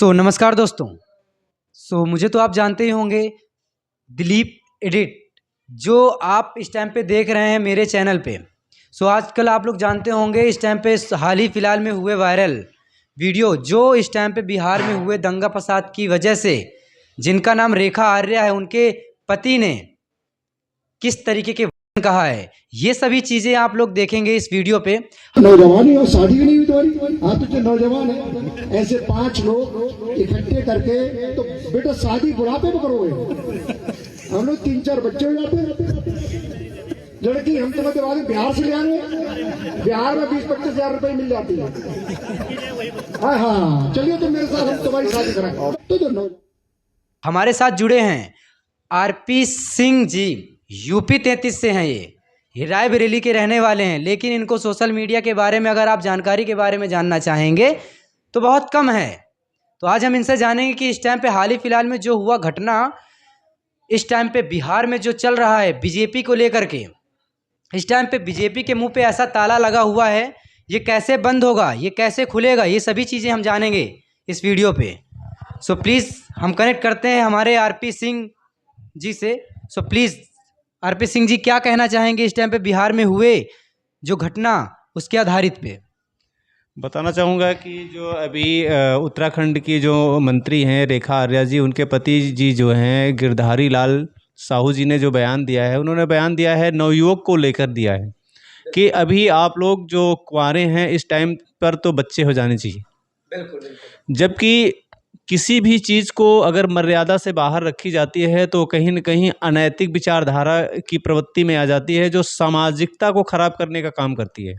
नमस्कार दोस्तों। मुझे तो आप जानते ही होंगे, दिलीप एडिट, जो आप इस टाइम पे देख रहे हैं मेरे चैनल पे। आजकल आप लोग जानते होंगे, इस टाइम पे हाल ही फिलहाल में हुए वायरल वीडियो, जो इस टाइम पे बिहार में हुए दंगा फसाद की वजह से, जिनका नाम रेखा आर्या है, उनके पति ने किस तरीके के कहा है, ये सभी चीज़ें आप लोग देखेंगे इस वीडियो पे। नौजवान ही और शादी भी नहीं हुई तुम्हारी। हाँ तो जो नौजवान है, ऐसे 5 लोग इकट्ठे करके तो बेटा शादी बुढ़ापे में करोगे। हम लोग 3-4 बच्चे हो जाते हैं। लड़की हम तुम्हें दिवा दें, बिहार से ले आएंगे, बिहार में 20-25 हजार रुपए मिल जाती है। हाँ हाँ चलिए तुम मेरे साथ, हम तुम्हारी शादी कराएं। तो हमारे साथ जुड़े हैं आरपी सिंह जी, यूपी 33 से हैं। ये रायबरेली के रहने वाले हैं, लेकिन इनको सोशल मीडिया के बारे में, अगर आप जानकारी के बारे में जानना चाहेंगे तो बहुत कम है। तो आज हम इनसे जानेंगे कि इस टाइम पे हाल ही फिलहाल में जो हुआ घटना, इस टाइम पे बिहार में जो चल रहा है बीजेपी को लेकर के, इस टाइम पे बीजेपी के मुंह पे ऐसा ताला लगा हुआ है, ये कैसे बंद होगा, ये कैसे खुलेगा, ये सभी चीज़ें हम जानेंगे इस वीडियो पे। प्लीज़ हम कनेक्ट करते हैं हमारे आरपी सिंह जी से। प्लीज़ आरपी सिंह जी, क्या कहना चाहेंगे इस टाइम पे बिहार में हुए जो घटना, उसके आधारित पे? बताना चाहूँगा कि जो अभी उत्तराखंड की जो मंत्री हैं रेखा आर्या जी, उनके पति जी जो हैं गिरधारी लाल साहू जी ने जो बयान दिया है, उन्होंने बयान दिया है नवयुवक को लेकर दिया है कि अभी आप लोग जो कुंवारे हैं इस टाइम पर तो बच्चे हो जाने चाहिए। बिल्कुल। जबकि किसी भी चीज़ को अगर मर्यादा से बाहर रखी जाती है तो कहीं न कहीं अनैतिक विचारधारा की प्रवृत्ति में आ जाती है, जो सामाजिकता को खराब करने का काम करती है।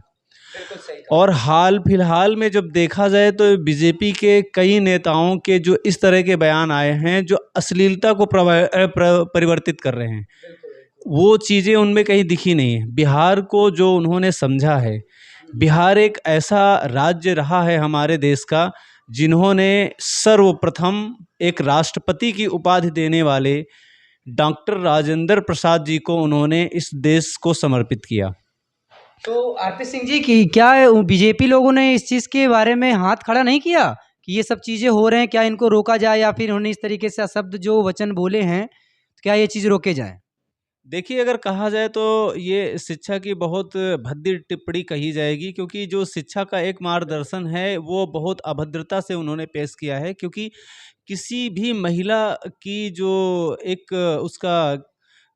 और हाल फिलहाल में जब देखा जाए तो बीजेपी के कई नेताओं के जो इस तरह के बयान आए हैं, जो अश्लीलता को परिवर्तित कर रहे हैं, वो चीज़ें उनमें कहीं दिखी नहीं है। बिहार को जो उन्होंने समझा है, बिहार एक ऐसा राज्य रहा है हमारे देश का, जिन्होंने सर्वप्रथम एक राष्ट्रपति की उपाधि देने वाले डॉक्टर राजेंद्र प्रसाद जी को उन्होंने इस देश को समर्पित किया। तो आरपी सिंह जी की क्या बीजेपी लोगों ने इस चीज़ के बारे में हाथ खड़ा नहीं किया कि ये सब चीज़ें हो रहे हैं, क्या इनको रोका जाए, या फिर उन्होंने इस तरीके से शब्द जो वचन बोले हैं, तो क्या ये चीज़ रोके जाए? देखिए, अगर कहा जाए तो ये शिक्षा की बहुत भद्दी टिप्पणी कही जाएगी, क्योंकि जो शिक्षा का एक मार्गदर्शन है वो बहुत अभद्रता से उन्होंने पेश किया है। क्योंकि किसी भी महिला की जो एक उसका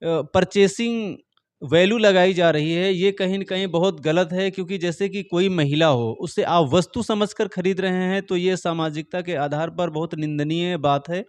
परचेसिंग वैल्यू लगाई जा रही है, ये कहीं न कहीं बहुत गलत है। क्योंकि जैसे कि कोई महिला हो, उससे आप वस्तु समझकर खरीद रहे हैं, तो ये सामाजिकता के आधार पर बहुत निंदनीय बात है।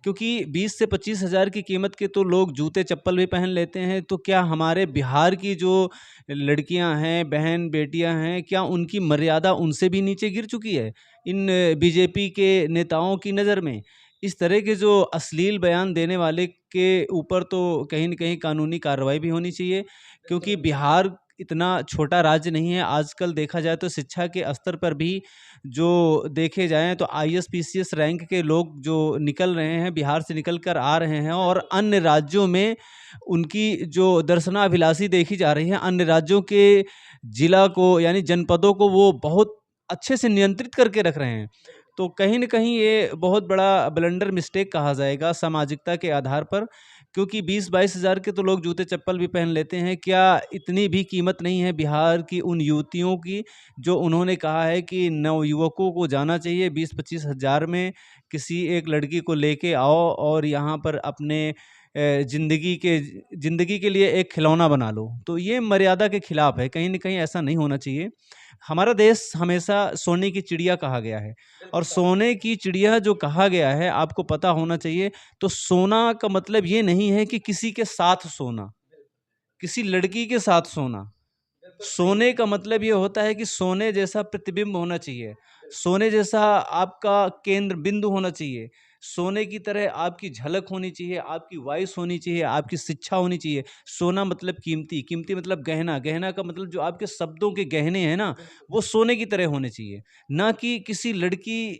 क्योंकि 20 से 25 हज़ार की कीमत के तो लोग जूते चप्पल भी पहन लेते हैं, तो क्या हमारे बिहार की जो लड़कियां हैं, बहन बेटियां हैं, क्या उनकी मर्यादा उनसे भी नीचे गिर चुकी है इन बीजेपी के नेताओं की नज़र में? इस तरह के जो अश्लील बयान देने वाले के ऊपर तो कहीं न कहीं कानूनी कार्रवाई भी होनी चाहिए। क्योंकि बिहार इतना छोटा राज्य नहीं है। आजकल देखा जाए तो शिक्षा के स्तर पर भी जो देखे जाएँ तो आईएएस, पीसीएस रैंक के लोग जो निकल रहे हैं, बिहार से निकल कर आ रहे हैं, और अन्य राज्यों में उनकी जो दर्शनाभिलाषी देखी जा रही है, अन्य राज्यों के जिला को यानी जनपदों को वो बहुत अच्छे से नियंत्रित करके रख रहे हैं। तो कहीं न कहीं ये बहुत बड़ा ब्लंडर मिस्टेक कहा जाएगा सामाजिकता के आधार पर। क्योंकि 20-22 हज़ार के तो लोग जूते चप्पल भी पहन लेते हैं। क्या इतनी भी कीमत नहीं है बिहार की उन युवतियों की, जो उन्होंने कहा है कि नवयुवकों को जाना चाहिए 20-25 हज़ार में किसी एक लड़की को लेके आओ और यहाँ पर अपने ज़िंदगी के लिए एक खिलौना बना लो। तो ये मर्यादा के खिलाफ है, कहीं न कहीं ऐसा नहीं होना चाहिए। हमारा देश हमेशा सोने की चिड़िया कहा गया है, और सोने की चिड़िया जो कहा गया है, आपको पता होना चाहिए। तो सोना का मतलब ये नहीं है कि किसी के साथ सोना, किसी लड़की के साथ सोना। सोने का मतलब ये होता है कि सोने जैसा प्रतिबिंब होना चाहिए, सोने जैसा आपका केंद्र बिंदु होना चाहिए, सोने की तरह आपकी झलक होनी चाहिए, आपकी वॉइस होनी चाहिए, आपकी शिक्षा होनी चाहिए। सोना मतलब कीमती, कीमती मतलब गहना, गहना का मतलब जो आपके शब्दों के गहने हैं ना, वो सोने की तरह होने चाहिए। ना कि किसी लड़की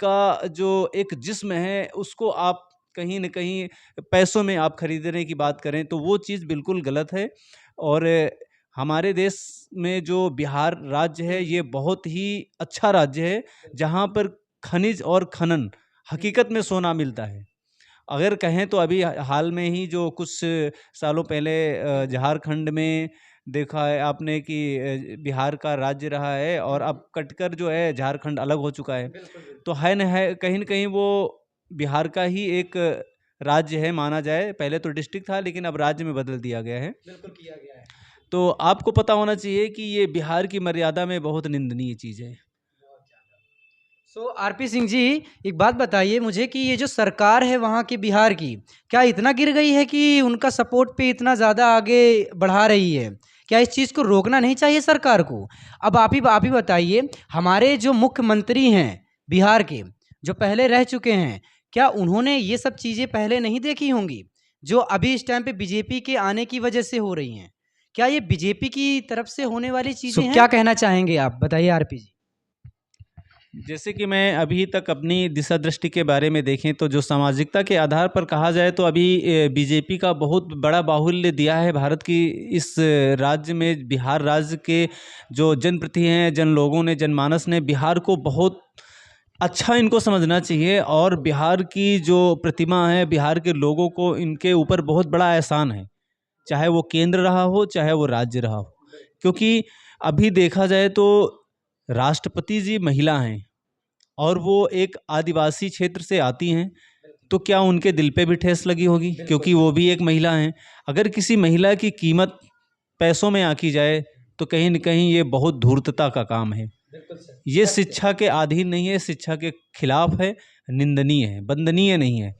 का जो एक जिस्म है उसको आप कहीं न कहीं पैसों में आप खरीदने की बात करें, तो वो चीज़ बिल्कुल गलत है। और हमारे देश में जो बिहार राज्य है, ये बहुत ही अच्छा राज्य है, जहाँ पर खनिज और खनन हकीकत में सोना मिलता है। अगर कहें तो अभी हाल में ही जो कुछ सालों पहले झारखंड में देखा है आपने कि बिहार का राज्य रहा है और अब कटकर जो है झारखंड अलग हो चुका है। तो है न कहीं वो बिहार का ही एक राज्य है माना जाए। पहले तो डिस्ट्रिक्ट था लेकिन अब राज्य में बदल दिया गया है। बिल्कुल किया गया है। तो आपको पता होना चाहिए कि ये बिहार की मर्यादा में बहुत निंदनीय चीज़ है। सो आरपी सिंह जी, एक बात बताइए मुझे कि ये जो सरकार है वहाँ की बिहार की, क्या इतना गिर गई है कि उनका सपोर्ट पे इतना ज़्यादा आगे बढ़ा रही है? क्या इस चीज़ को रोकना नहीं चाहिए सरकार को? अब आप ही बताइए, हमारे जो मुख्यमंत्री हैं बिहार के, जो पहले रह चुके हैं, क्या उन्होंने ये सब चीज़ें पहले नहीं देखी होंगी, जो अभी इस टाइम पे बीजेपी के आने की वजह से हो रही हैं? क्या ये बीजेपी की तरफ से होने वाली चीज़ें हैं? क्या कहना चाहेंगे आप? बताइए आरपी जी। जैसे कि मैं अभी तक अपनी दिशा दृष्टि के बारे में देखें तो जो सामाजिकता के आधार पर कहा जाए तो अभी बीजेपी का बहुत बड़ा बाहुल्य दिया है भारत की इस राज्य में। बिहार राज्य के जो जनप्रतिनिधि हैं, जन लोगों ने, जनमानस ने बिहार को बहुत अच्छा इनको समझना चाहिए और बिहार की जो प्रतिमा है, बिहार के लोगों को इनके ऊपर बहुत बड़ा एहसान है, चाहे वो केंद्र रहा हो चाहे वो राज्य रहा हो। क्योंकि अभी देखा जाए तो राष्ट्रपति जी महिला हैं और वो एक आदिवासी क्षेत्र से आती हैं, तो क्या उनके दिल पे भी ठेस लगी होगी क्योंकि वो भी एक महिला हैं। अगर किसी महिला की कीमत पैसों में आंकी जाए तो कहीं न कहीं ये बहुत धूर्तता का काम है। ये शिक्षा के अधीन नहीं है, शिक्षा के खिलाफ है, निंदनीय है, वंदनीय नहीं है।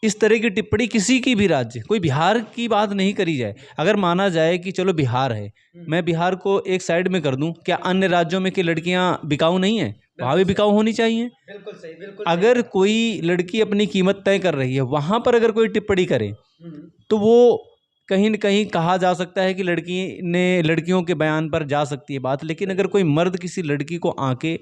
इस तरह की टिप्पणी किसी की भी राज्य, कोई बिहार की बात नहीं करी जाए। अगर माना जाए कि चलो बिहार है, मैं बिहार को एक साइड में कर दूं, क्या अन्य राज्यों में की लड़कियां बिकाऊ नहीं है? वहाँ भी बिकाऊ होनी चाहिए। बिल्कुल सही, बिल्कुल अगर कोई लड़की अपनी कीमत तय कर रही है, वहाँ पर अगर कोई टिप्पणी करे तो वो कहीं न कहीं कहा जा सकता है कि लड़कियों के बयान पर जा सकती है बात। लेकिन अगर कोई मर्द किसी लड़की को आके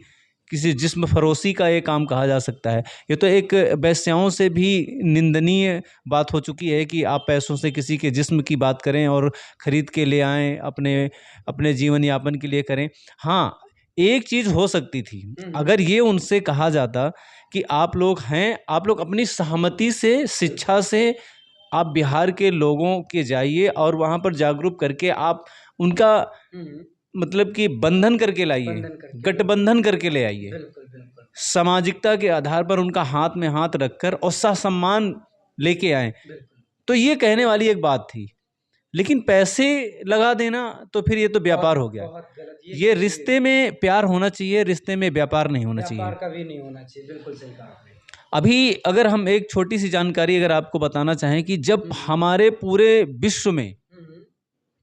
किसी जिस्म फरोशी का ये काम कहा जा सकता है। ये तो एक वेश्याओं से भी निंदनीय बात हो चुकी है कि आप पैसों से किसी के जिस्म की बात करें और ख़रीद के ले आएँ, अपने जीवन यापन के लिए करें। हाँ, एक चीज़ हो सकती थी, अगर ये उनसे कहा जाता कि आप लोग हैं, आप लोग अपनी सहमति से, शिक्षा से आप बिहार के लोगों के जाइए और वहाँ पर जागरूक करके आप उनका मतलब कि बंधन करके लाइए, गठबंधन करके ले आइए। सामाजिकता के आधार पर उनका हाथ में हाथ रखकर और ससम्मान लेके आए, तो ये कहने वाली एक बात थी। लेकिन पैसे लगा देना तो फिर ये तो व्यापार हो गया। ये रिश्ते में प्यार होना चाहिए, रिश्ते में व्यापार नहीं होना चाहिए। व्यापार कभी नहीं होना चाहिए, बिल्कुल सही कहा आपने। अभी अगर हम एक छोटी सी जानकारी अगर आपको बताना चाहें कि जब हमारे पूरे विश्व में,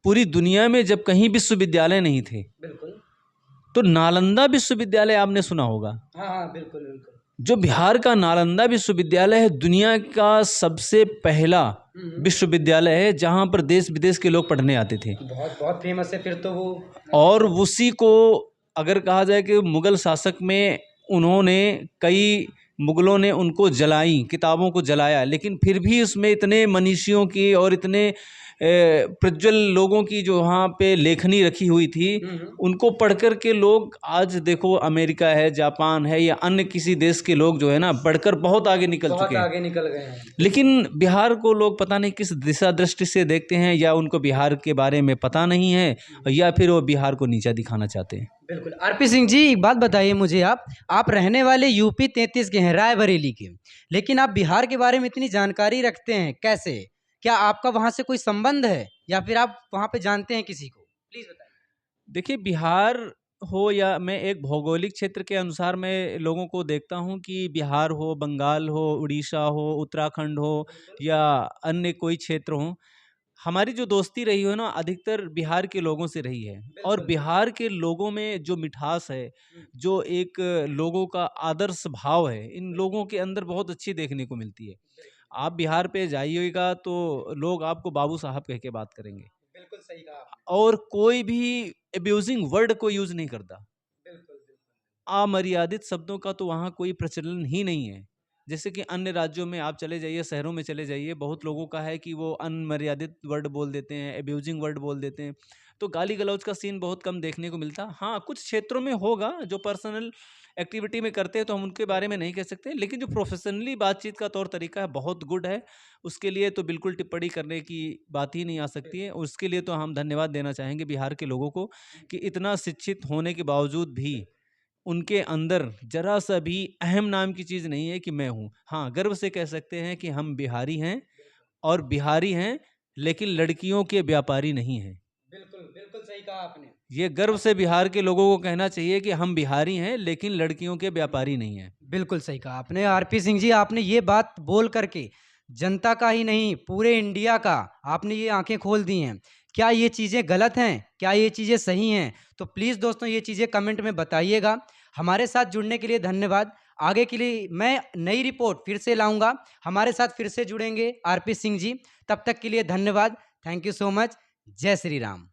पूरी दुनिया में जब कहीं विश्वविद्यालय नहीं थे, बिल्कुल, तो नालंदा विश्वविद्यालय आपने सुना होगा। हाँ हाँ, बिल्कुल बिल्कुल। जो बिहार का नालंदा विश्वविद्यालय है, दुनिया का सबसे पहला विश्वविद्यालय है जहाँ पर देश विदेश के लोग पढ़ने आते थे। बहुत बहुत फेमस है फिर तो वो। और उसी को अगर कहा जाए कि मुग़ल शासक में उन्होंने मुग़लों ने उनको जलाई, किताबों को जलाया, लेकिन फिर भी उसमें इतने मनीषियों की और इतने प्रज्वल लोगों की जो वहाँ पे लेखनी रखी हुई थी, उनको पढ़ कर के लोग आज देखो अमेरिका है, जापान है या अन्य किसी देश के लोग जो है ना बढ़कर बहुत आगे निकल चुके हैं। बहुत आगे निकल गए हैं। लेकिन बिहार को लोग पता नहीं किस दिशा दृष्टि से देखते हैं, या उनको बिहार के बारे में पता नहीं है या फिर वो बिहार को नीचा दिखाना चाहते हैं। बिल्कुल। आरपी सिंह जी, एक बात बताइए मुझे, आप रहने वाले यूपी 33 के हैं, रायबरेली के, लेकिन आप बिहार के बारे में इतनी जानकारी रखते हैं, कैसे? क्या आपका वहाँ से कोई संबंध है या फिर आप वहाँ पे जानते हैं किसी को? प्लीज़ बताइए। देखिए, बिहार हो या मैं एक भौगोलिक क्षेत्र के अनुसार मैं लोगों को देखता हूँ कि बिहार हो, बंगाल हो, उड़ीसा हो, उत्तराखंड हो या अन्य कोई क्षेत्र हो, हमारी जो दोस्ती रही हो ना अधिकतर बिहार के लोगों से रही है। और बिहार के लोगों में जो मिठास है, जो एक लोगों का आदर्श भाव है, इन लोगों के अंदर बहुत अच्छी देखने को मिलती है। आप बिहार पे जाइएगा तो लोग आपको बाबू साहब कह के बात करेंगे। बिल्कुल सही कहा आपने। और कोई भी एब्यूजिंग वर्ड को यूज़ नहीं करता। बिल्कुल, बिल्कुल। अमर्यादित शब्दों का तो वहाँ कोई प्रचलन ही नहीं है। जैसे कि अन्य राज्यों में आप चले जाइए, शहरों में चले जाइए, बहुत लोगों का है कि वो अनमर्यादित वर्ड बोल देते हैं, एब्यूजिंग वर्ड बोल देते हैं। तो गाली गलौज का सीन बहुत कम देखने को मिलता। हाँ, कुछ क्षेत्रों में होगा, जो पर्सनल एक्टिविटी में करते हैं तो हम उनके बारे में नहीं कह सकते, लेकिन जो प्रोफेशनली बातचीत का तौर तरीका है बहुत गुड है। उसके लिए तो बिल्कुल टिप्पणी करने की बात ही नहीं आ सकती है। उसके लिए तो हम धन्यवाद देना चाहेंगे बिहार के लोगों को कि इतना शिक्षित होने के बावजूद भी उनके अंदर जरा सा भी अहम नाम की चीज़ नहीं है कि मैं हूँ। हाँ, गर्व से कह सकते हैं कि हम बिहारी हैं, और बिहारी हैं लेकिन लड़कियों के व्यापारी नहीं हैं। बिल्कुल बिल्कुल सही कहा आपने। ये गर्व से बिहार के लोगों को कहना चाहिए कि हम बिहारी हैं लेकिन लड़कियों के व्यापारी नहीं हैं। बिल्कुल सही कहा आपने। आरपी सिंह जी, आपने ये बात बोल करके जनता का ही नहीं, पूरे इंडिया का आपने ये आंखें खोल दी हैं। क्या ये चीज़ें गलत हैं? क्या ये चीज़ें सही हैं? तो प्लीज़ दोस्तों ये चीज़ें कमेंट में बताइएगा। हमारे साथ जुड़ने के लिए धन्यवाद। आगे के लिए मैं नई रिपोर्ट फिर से लाऊंगा। हमारे साथ फिर से जुड़ेंगे आरपी सिंह जी। तब तक के लिए धन्यवाद। Thank you so much. जय श्री राम।